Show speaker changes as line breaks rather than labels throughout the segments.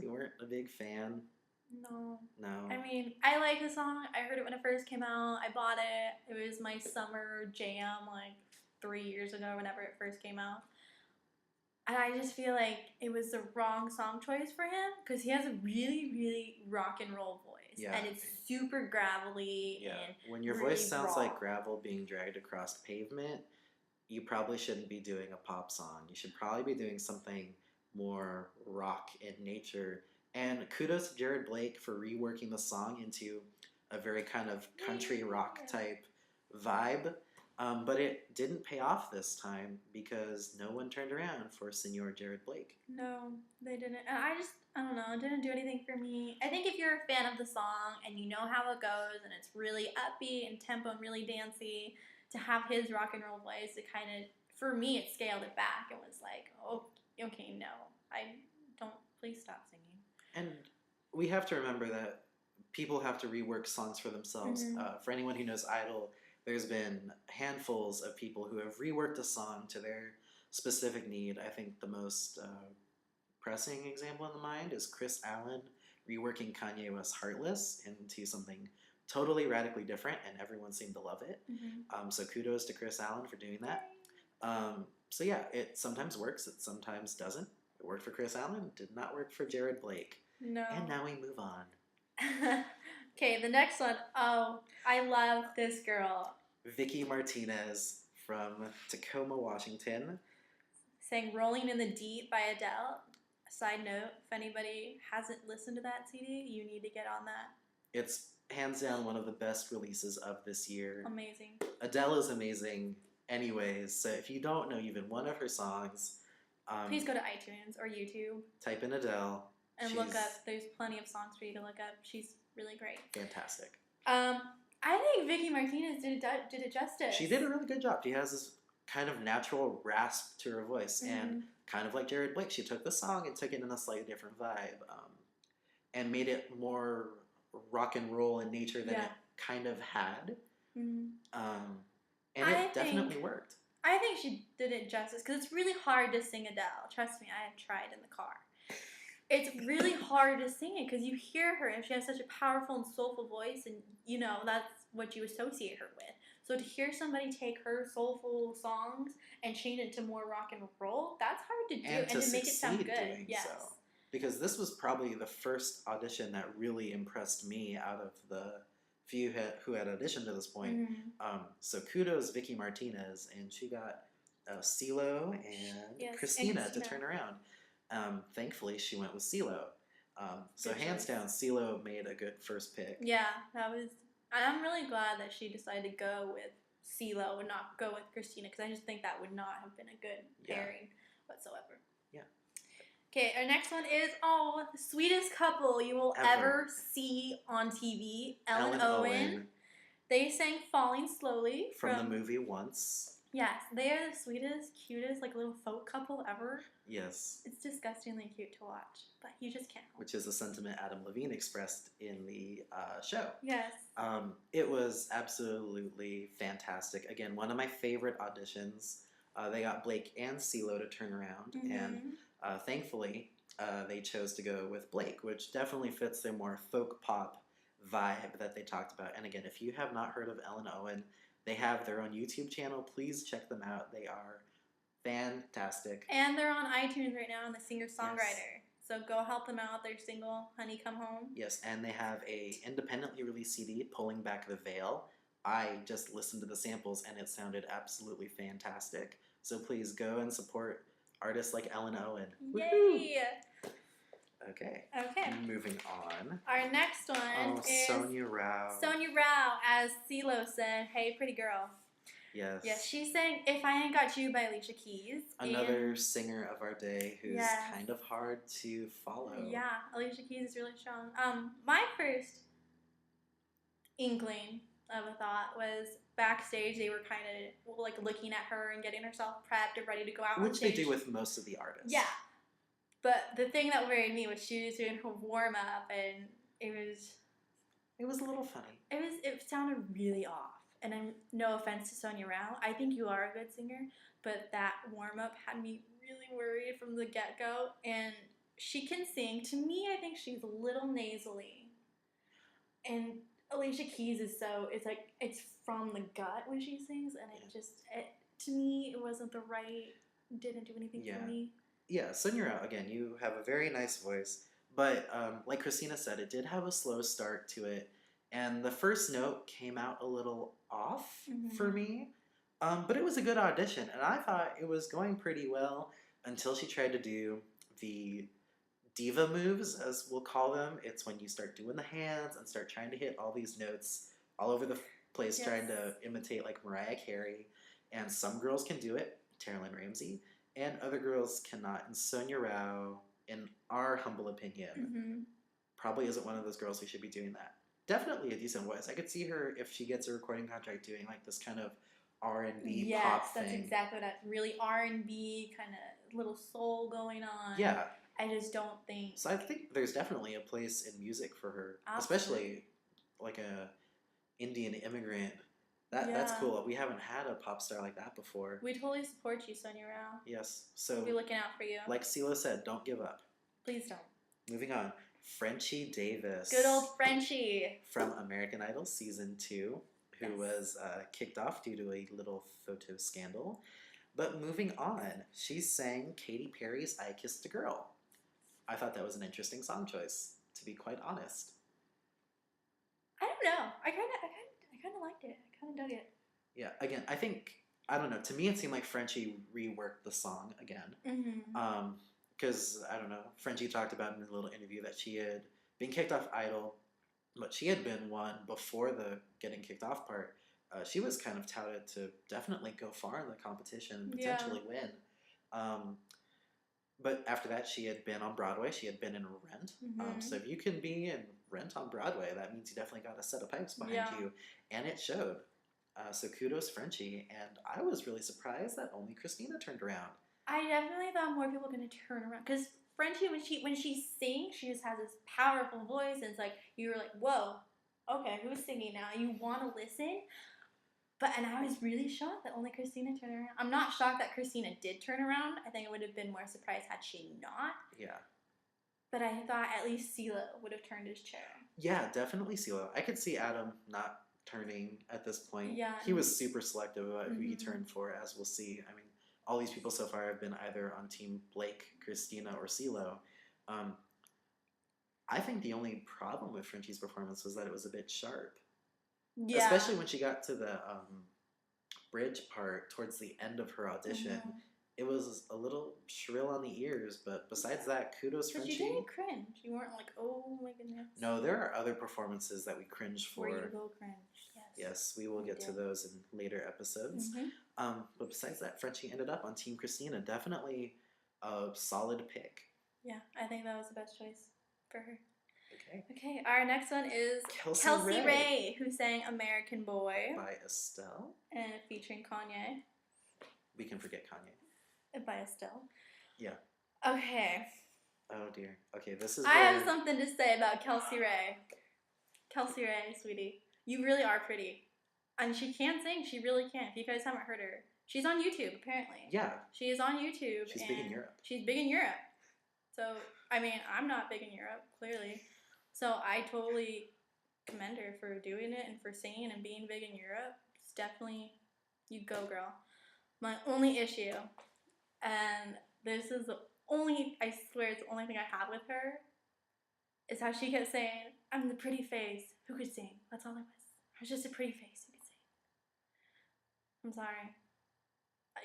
You weren't a big fan?
No.
No.
I mean, I like the song. I heard it when it first came out. I bought it. It was my summer jam like 3 years ago, whenever it first came out. And I just feel like it was the wrong song choice for him because he has a really, really rock and roll voice.
Yeah.
And it's super gravelly.
Yeah.
And
When your
really
voice sounds
raw.
like gravel being dragged across pavement, you probably shouldn't be doing a pop song. You should probably be doing something more rock in nature. And kudos to Jared Blake for reworking the song into a very kind of country rock type vibe. But it didn't pay off this time because no one turned around for Senor Jared Blake.
No, they didn't. And I don't know, it didn't do anything for me. I think if you're a fan of the song and you know how it goes and it's really upbeat and tempo and really dancey, to have his rock and roll voice, it kind of, for me, it scaled it back. It was like, oh, okay, no, I don't, please stop singing.
And we have to remember that people have to rework songs for themselves. For anyone who knows Idol, there's been handfuls of people who have reworked a song to their specific need. I think the most pressing example in the mind is Chris Allen reworking Kanye West's Heartless into something totally radically different, and everyone seemed to love it. So kudos to Chris Allen for doing that. So yeah, it sometimes works, it sometimes doesn't. It worked for Chris Allen, did not work for Jared Blake.
No.
And now we move on.
Okay, the next one. Oh, I love this girl.
Vicky Martinez from Tacoma, Washington.
Sang Rolling in the Deep by Adele. Side note, if anybody hasn't listened to that CD, you need to get on that.
It's hands down one of the best releases of this year.
Amazing.
Adele is amazing anyways, so if you don't know even one of her songs,
please go to iTunes or YouTube.
Type in Adele.
And look up, there's plenty of songs for you to look up. She's really great.
Fantastic.
I think Vicky Martinez did it justice.
She did a really good job. She has this kind of natural rasp to her voice, and kind of like Jared Blake, she took the song and took it in a slightly different vibe, and made it more rock and roll in nature than it kind of had. And it definitely worked.
I think she did it justice because it's really hard to sing Adele. Trust me, I have tried in the car. It's really hard to sing it because you hear her and she has such a powerful and soulful voice, and you know that's what you associate her with. So to hear somebody take her soulful songs and change it to more rock and roll, that's hard to do and to make it sound good. Yes. So.
Because this was probably the first audition that really impressed me out of the few who had auditioned to this point. So kudos Vicky Martinez, and she got CeeLo and Christina to turn around. Thankfully, she went with CeeLo. So hands down, CeeLo made a good first pick.
Yeah, I'm really glad that she decided to go with CeeLo and not go with Christina, because I just think that would not have been a good pairing whatsoever.
Yeah.
Okay, our next one is, the sweetest couple you will ever see on TV, Ellen Owen. They sang Falling Slowly.
From the movie Once.
Yes, they are the sweetest, cutest, like little folk couple ever.
Yes.
It's disgustingly cute to watch, but you just can't.
Which is a sentiment Adam Levine expressed in the show.
Yes.
It was absolutely fantastic. Again, one of my favorite auditions. They got Blake and CeeLo to turn around, and thankfully they chose to go with Blake, which definitely fits their more folk pop vibe that they talked about. And again, if you have not heard of Ellen Owen, they have their own YouTube channel. Please check them out. They are fantastic.
And they're on iTunes right now, on the singer-songwriter. So go help them out. Their single, Honey Come Home.
Yes, and they have a independently released CD, Pulling Back the Veil. I just listened to the samples and it sounded absolutely fantastic. So please go and support artists like Ellen Owen.
Yay!
Woo-hoo! Okay. Moving on.
Our next one is
Sonia Rao.
Sonia Rao, as CeeLo said, "Hey, pretty girl."
Yes.
Yes, she sang "If I Ain't Got You" by Alicia Keys.
Another singer of our day who's kind of hard to follow.
Yeah, Alicia Keys is really strong. My first inkling of a thought was backstage. They were kind of like looking at her and getting herself prepped and ready to go out on stage.
Which they do with most of the artists.
Yeah. But the thing that worried me was she was doing her warm up, and it was
a little funny.
It sounded really off. And I'm no offense to Sonia Rao, I think you are a good singer, but that warm up had me really worried from the get go. And she can sing. To me, I think she's a little nasally. And Alicia Keys is so, it's from the gut when she sings, and to me, it wasn't the right, didn't do anything for me.
Yeah, Sonia Rao, again, you have a very nice voice, but like Christina said, it did have a slow start to it, and the first note came out a little off for me, but it was a good audition, and I thought it was going pretty well until she tried to do the diva moves, as we'll call them. It's when you start doing the hands and start trying to hit all these notes all over the place, trying to imitate like Mariah Carey, and some girls can do it, Terrell Ramsey, and other girls cannot. And Sonia Rao, in our humble opinion, probably isn't one of those girls who should be doing that. Definitely a decent voice. I could see her, if she gets a recording contract, doing like this kind of R&B pop thing.
Yes, that's exactly that. Really R&B, kind of little soul going on.
Yeah.
I just don't think.
So I think there's definitely a place in music for her, especially like a Indian immigrant. That's cool. We haven't had a pop star like that before.
We totally support you, Sonia Rao.
Yes. So
we'll be looking out for you.
Like CeeLo said, don't give up.
Please don't.
Moving on. Frenchie Davis.
Good old Frenchie.
From American Idol Season 2, who was kicked off due to a little photo scandal. But moving on, she sang Katy Perry's I Kissed a Girl. I thought that was an interesting song choice, to be quite honest.
I don't know. I kind of liked it. I kind of dug it.
Yeah. Again, I don't know. To me, it seemed like Frenchie reworked the song again. Because I don't know. Frenchie talked about in a little interview that she had been kicked off Idol, but she had been one before the getting kicked off part. She was kind of touted to definitely go far in the competition and potentially win. But after that, she had been on Broadway. She had been in Rent. So if you can be in Rent on Broadway, that means you definitely got a set of pipes behind you. And it showed. So kudos, Frenchie. And I was really surprised that only Christina turned around.
I definitely thought more people were going to turn around. Because Frenchie, when she sings, she just has this powerful voice. And it's like, you were like, whoa, okay, who's singing now? You want to listen? And I was really shocked that only Christina turned around. I'm not shocked that Christina did turn around. I think I would have been more surprised had she not. Yeah. But I thought at least CeeLo would have turned his chair.
Yeah, definitely CeeLo. I could see Adam not turning at this point. Yeah. He was super selective about who he turned for, as we'll see. I mean, all these people so far have been either on Team Blake, Christina, or CeeLo. I think the only problem with Frenchie's performance was that it was a bit sharp. Yeah. Especially when she got to the bridge part towards the end of her audition. It was a little shrill on the ears, but besides that, kudos, Frenchie.
But you didn't cringe. You weren't like, oh my goodness.
No, there are other performances that we cringe for.
Where you will cringe,
yes. We will get to those in later episodes. But besides that, Frenchie ended up on Team Christina. Definitely a solid pick.
Yeah, I think that was the best choice for her. Okay, our next one is Kelsey Ray, who sang American Boy.
By Estelle.
And featuring Kanye.
We can forget Kanye.
By Estelle.
Yeah.
Okay.
Oh dear. Okay, this is
I have something to say about Kelsey Ray. Kelsey Ray, sweetie. You really are pretty. And she can sing. She really can. If you guys haven't heard her. She's on YouTube, apparently.
Yeah.
She is on YouTube.
She's big in Europe.
She's big in Europe. So, I mean, I'm not big in Europe, clearly. So I totally commend her for doing it and for singing and being big in Europe. It's definitely, you go, girl. My only issue, and this is the only, I swear it's the only thing I have with her, is how she kept saying, I'm the pretty face who could sing. That's all I was. I was just a pretty face who could sing. I'm sorry.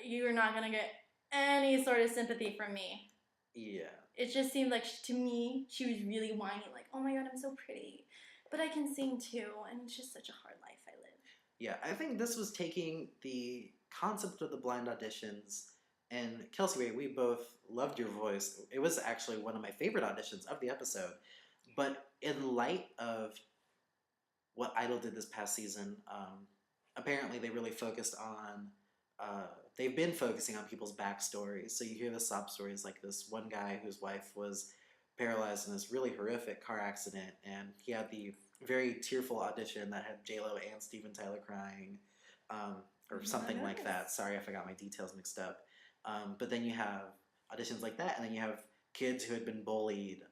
You are not going to get any sort of sympathy from me.
Yeah.
It just seemed like, to me, she was really whining, like, oh my god, I'm so pretty. But I can sing too, and it's just such a hard life I live.
Yeah, I think this was taking the concept of the blind auditions, and Kelsey Ray, we both loved your voice. It was actually one of my favorite auditions of the episode. But in light of what Idol did this past season, apparently they really focused on... they've been focusing on people's backstories. So you hear the sob stories like this one guy whose wife was paralyzed in this really horrific car accident, and he had the very tearful audition that had J-Lo and Steven Tyler crying, or something like that. Sorry if I got my details mixed up. But then you have auditions like that, and then you have kids who had been bullied